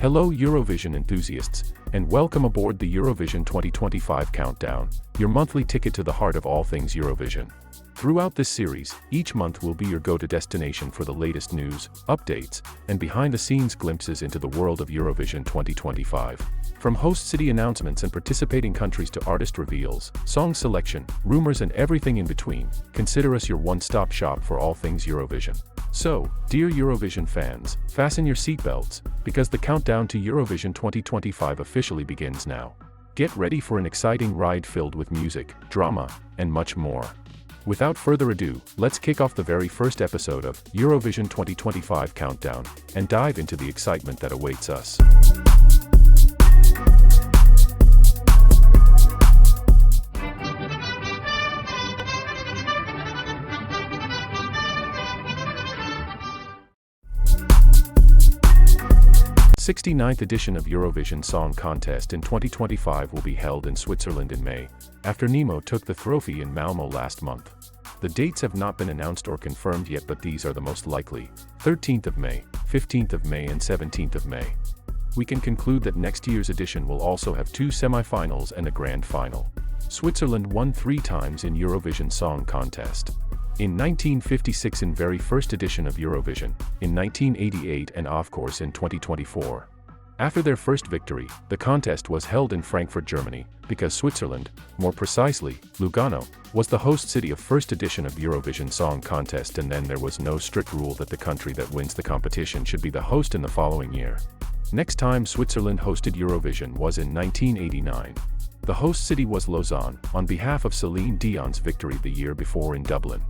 Hello Eurovision enthusiasts, and welcome aboard the Eurovision 2025 Countdown, your monthly ticket to the heart of all things Eurovision. Throughout this series, each month will be your go-to destination for the latest news, updates, and behind-the-scenes glimpses into the world of Eurovision 2025. From host city announcements and participating countries to artist reveals, song selection, rumors and everything in between, consider us your one-stop shop for all things Eurovision. So, dear Eurovision fans, fasten your seatbelts, because the countdown to Eurovision 2025 officially begins now. Get ready for an exciting ride filled with music, drama, and much more. Without further ado, let's kick off the very first episode of Eurovision 2025 Countdown, and dive into the excitement that awaits us. 69th edition of Eurovision Song Contest in 2025 will be held in Switzerland in May, after Nemo took the trophy in Malmo last month. The dates have not been announced or confirmed yet, but these are the most likely: 13th of May, 15th of May and 17th of May. We can conclude that next year's edition will also have two semi-finals and a grand final. Switzerland won 3 times in Eurovision Song Contest. In 1956 in very first edition of Eurovision, in 1988 and of course in 2024. After their first victory, the contest was held in Frankfurt, Germany, because Switzerland, more precisely, Lugano, was the host city of first edition of Eurovision Song Contest, and then there was no strict rule that the country that wins the competition should be the host in the following year. Next time Switzerland hosted Eurovision was in 1989. The host city was Lausanne, on behalf of Celine Dion's victory the year before in Dublin.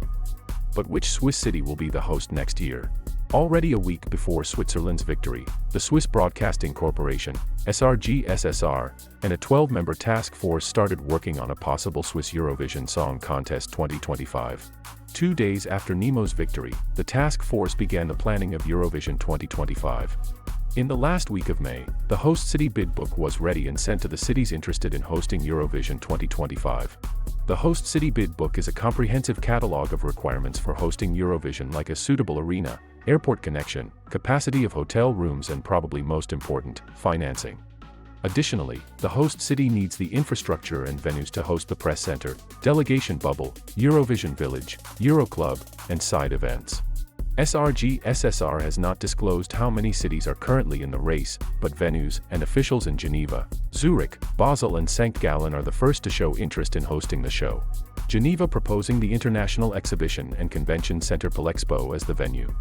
But which Swiss city will be the host next year? Already a week before Switzerland's victory, the Swiss Broadcasting Corporation, SRG-SSR, and a 12-member task force started working on a possible Swiss Eurovision Song Contest 2025. 2 days after Nemo's victory, the task force began the planning of Eurovision 2025. In the last week of May, the host city bid book was ready and sent to the cities interested in hosting Eurovision 2025. The host city bid book is a comprehensive catalog of requirements for hosting Eurovision, like a suitable arena, airport connection, capacity of hotel rooms and, probably most important, financing. Additionally, the host city needs the infrastructure and venues to host the press center, delegation bubble, Eurovision village, Euroclub, and side events. SRG-SSR has not disclosed how many cities are currently in the race, but venues and officials in Geneva, Zurich, Basel and Sankt Gallen are the first to show interest in hosting the show. Geneva proposing the International Exhibition and Convention Center Palexpo as the venue.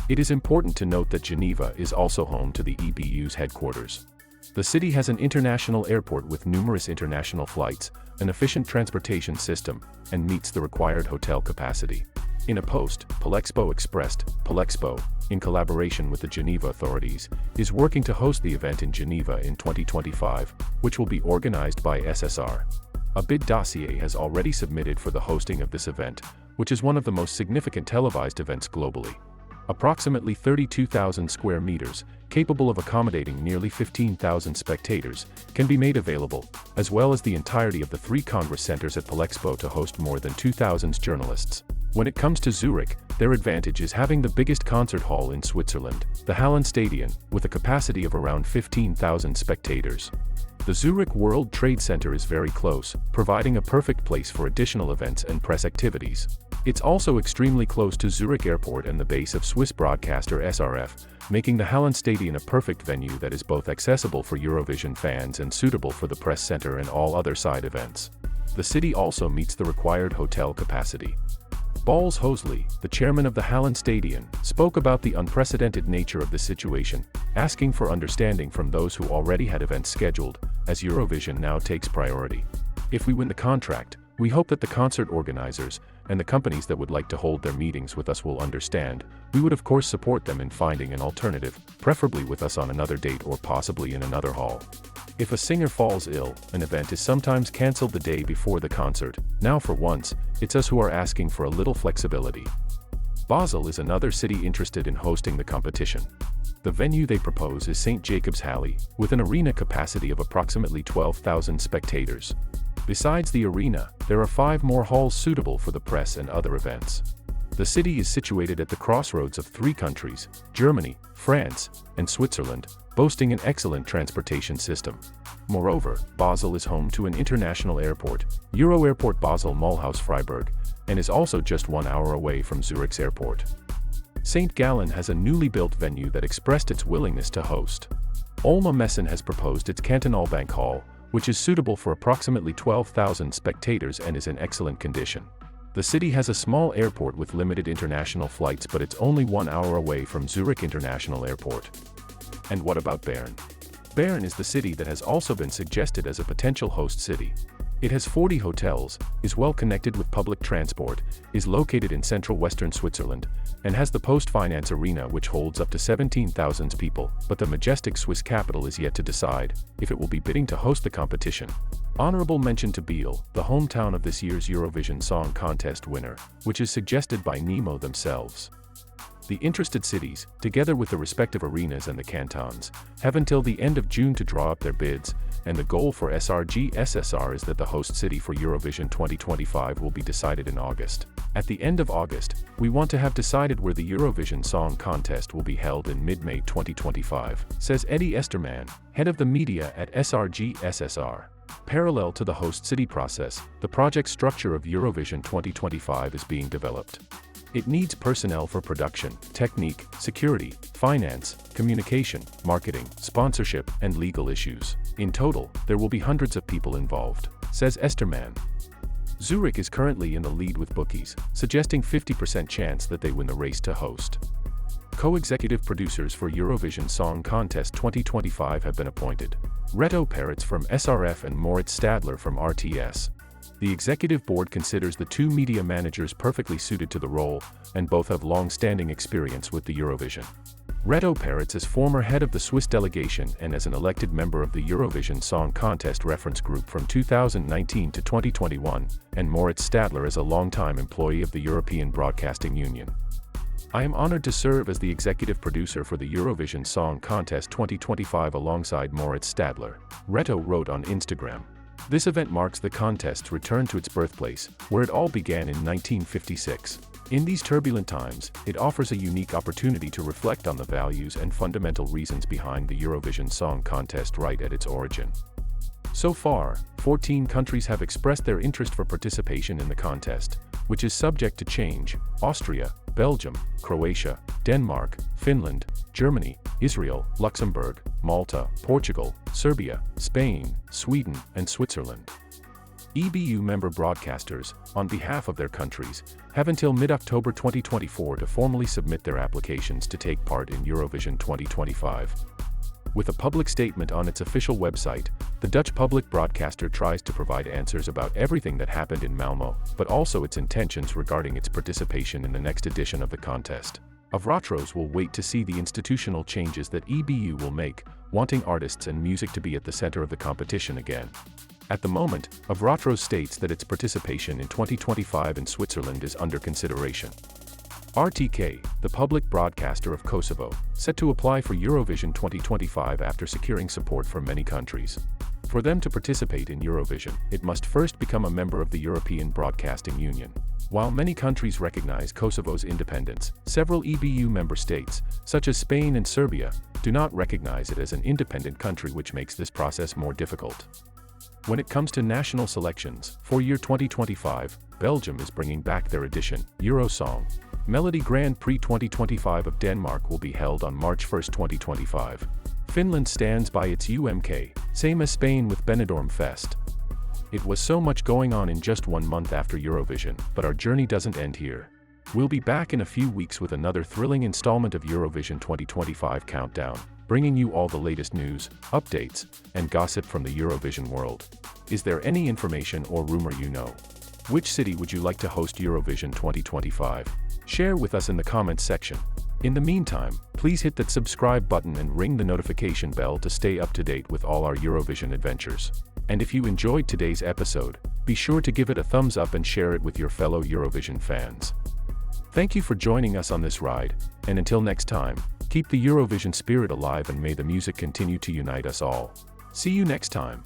It is important to note that Geneva is also home to the EBU's headquarters. The city has an international airport with numerous international flights, an efficient transportation system, and meets the required hotel capacity. In a post, Palexpo expressed, Palexpo, in collaboration with the Geneva authorities, is working to host the event in Geneva in 2025, which will be organized by SSR. A bid dossier has already submitted for the hosting of this event, which is one of the most significant televised events globally. Approximately 32,000 square meters, capable of accommodating nearly 15,000 spectators, can be made available, as well as the entirety of the 3 Congress centers at Palexpo to host more than 2,000 journalists. When it comes to Zurich, their advantage is having the biggest concert hall in Switzerland, the Hallenstadion, with a capacity of around 15,000 spectators. The Zurich World Trade Center is very close, providing a perfect place for additional events and press activities. It's also extremely close to Zurich Airport and the base of Swiss broadcaster SRF, making the Hallenstadion a perfect venue that is both accessible for Eurovision fans and suitable for the press center and all other side events. The city also meets the required hotel capacity. Balls Hosley, the chairman of the Hallenstadion, spoke about the unprecedented nature of the situation, asking for understanding from those who already had events scheduled, as Eurovision now takes priority. If we win the contract, we hope that the concert organizers, and the companies that would like to hold their meetings with us will understand. We would of course support them in finding an alternative, preferably with us on another date or possibly in another hall. If a singer falls ill, an event is sometimes cancelled the day before the concert. Now for once, it's us who are asking for a little flexibility. Basel is another city interested in hosting the competition. The venue they propose is St. Jakobshalle, with an arena capacity of approximately 12,000 spectators. Besides the arena, there are 5 more halls suitable for the press and other events. The city is situated at the crossroads of 3 countries, Germany, France, and Switzerland, boasting an excellent transportation system. Moreover, Basel is home to an international airport, EuroAirport Basel Mulhouse Freiburg, and is also just 1 hour away from Zurich's airport. St. Gallen has a newly built venue that expressed its willingness to host. Ulma Messen has proposed its Kantonalbank Hall, which is suitable for approximately 12,000 spectators and is in excellent condition. The city has a small airport with limited international flights, but it's only 1 hour away from Zurich International Airport. And what about Bern? Bern is the city that has also been suggested as a potential host city. It has 40 hotels, is well connected with public transport, is located in central western Switzerland, and has the PostFinance Arena, which holds up to 17,000 people, but the majestic Swiss capital is yet to decide if it will be bidding to host the competition. Honorable mention to Biel, the hometown of this year's Eurovision Song Contest winner, which is suggested by Nemo themselves. The interested cities, together with the respective arenas and the cantons, have until the end of June to draw up their bids, and the goal for SRG-SSR is that the host city for Eurovision 2025 will be decided in August. At the end of August, we want to have decided where the Eurovision Song Contest will be held in mid-May 2025, says Eddie Esterman, head of the media at SRG-SSR. Parallel to the host city process, the project structure of Eurovision 2025 is being developed. It needs personnel for production, technique, security, finance, communication, marketing, sponsorship, and legal issues. In total, there will be hundreds of people involved, says Esterman. Zurich is currently in the lead with bookies, suggesting 50% chance that they win the race to host. Co-executive producers for Eurovision Song Contest 2025 have been appointed. Reto Peretz from SRF and Moritz Stadler from RTS. The executive board considers the two media managers perfectly suited to the role, and both have long-standing experience with the Eurovision. Reto Peretz is former head of the Swiss delegation and as an elected member of the Eurovision Song Contest reference group from 2019 to 2021, and Moritz Stadler is a longtime employee of the European Broadcasting Union. I am honored to serve as the executive producer for the Eurovision Song Contest 2025 alongside Moritz Stadler, Reto wrote on Instagram. This event marks the contest's return to its birthplace, where it all began in 1956. In these turbulent times, it offers a unique opportunity to reflect on the values and fundamental reasons behind the Eurovision Song Contest right at its origin. So far, 14 countries have expressed their interest for participation in the contest, which is subject to change: Austria, Belgium, Croatia, Denmark, Finland, Germany, Israel, Luxembourg, Malta, Portugal, Serbia, Spain, Sweden, and Switzerland. EBU member broadcasters, on behalf of their countries, have until mid-October 2024 to formally submit their applications to take part in Eurovision 2025. With a public statement on its official website, the Dutch public broadcaster tries to provide answers about everything that happened in Malmö, but also its intentions regarding its participation in the next edition of the contest. Avrotros will wait to see the institutional changes that EBU will make, wanting artists and music to be at the center of the competition again. At the moment, Avrotros states that its participation in 2025 in Switzerland is under consideration. RTK, the public broadcaster of Kosovo, set to apply for Eurovision 2025 after securing support from many countries. For them to participate in Eurovision, it must first become a member of the European Broadcasting Union. While many countries recognize Kosovo's independence, several EBU member states, such as Spain and Serbia, do not recognize it as an independent country, which makes this process more difficult. When it comes to national selections, for year 2025, Belgium is bringing back their edition, Eurosong. Melody Grand Prix 2025 of Denmark will be held on March 1, 2025. Finland stands by its UMK, same as Spain with Benidorm Fest. It was so much going on in just 1 month after Eurovision, but our journey doesn't end here. We'll be back in a few weeks with another thrilling installment of Eurovision 2025 Countdown, bringing you all the latest news, updates, and gossip from the Eurovision world. Is there any information or rumor you know? Which city would you like to host Eurovision 2025? Share with us in the comments section. In the meantime, please hit that subscribe button and ring the notification bell to stay up to date with all our Eurovision adventures. And if you enjoyed today's episode, be sure to give it a thumbs up and share it with your fellow Eurovision fans. Thank you for joining us on this ride, and until next time, keep the Eurovision spirit alive and may the music continue to unite us all. See you next time.